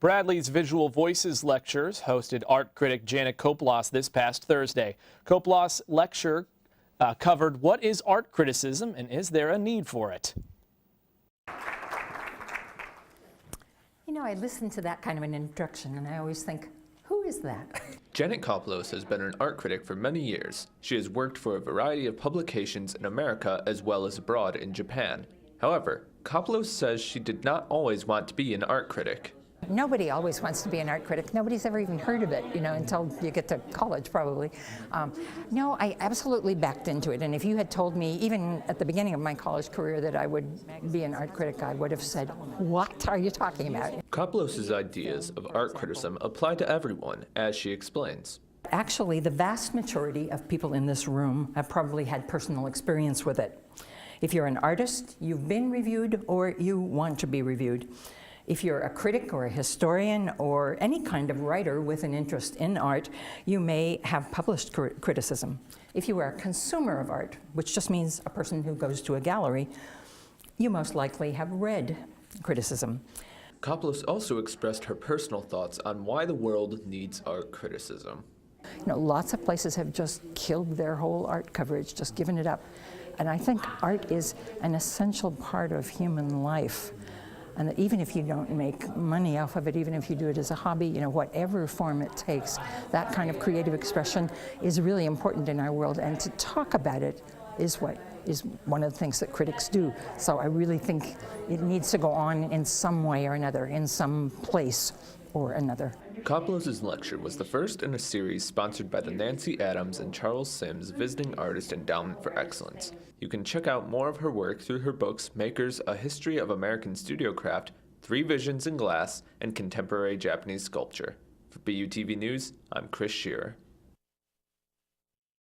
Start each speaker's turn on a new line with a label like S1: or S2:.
S1: Bradley's Visual Voices lectures hosted art critic Janet Koplos this past Thursday. Koplos' lecture covered what is art criticism and is there a need for it?
S2: You know, I listen to that kind of an introduction and I always think, who is that?
S3: Janet Koplos has been an art critic for many years. She has worked for a variety of publications in America as well as abroad in Japan. However, Koplos says she did not always want to be an art critic.
S2: Nobody always wants to be an art critic. Nobody's ever even heard of it, you know, until you get to college, probably. No, I absolutely backed into it. And if you had told me, even at the beginning of my college career, that I would be an art critic, I would have said, what are you talking about?
S3: Koplos' ideas of art criticism apply to everyone, as she explains.
S2: Actually, the vast majority of people in this room have probably had personal experience with it. If you're an artist, you've been reviewed or you want to be reviewed. If you're a critic or a historian or any kind of writer with an interest in art, you may have published criticism. If you are a consumer of art, which just means a person who goes to a gallery, you most likely have read criticism.
S3: Koplos also expressed her personal thoughts on why the world needs art criticism.
S2: You know, lots of places have just killed their whole art coverage, just given it up. And I think art is an essential part of human life. And that even if you don't make money off of it, even if you do it as a hobby, you know, whatever form it takes, that kind of creative expression is really important in our world. And to talk about it is one of the things that critics do. So I really think it needs to go on in some way or another, in some place or another.
S3: Koplos' lecture was the first in a series sponsored by the Nancy Adams and Charles Sims Visiting Artist Endowment for Excellence. You can check out more of her work through her books Makers, A History of American Studio Craft, 3 Visions in Glass, and Contemporary Japanese Sculpture. For BUTV News, I'm Chris Shearer.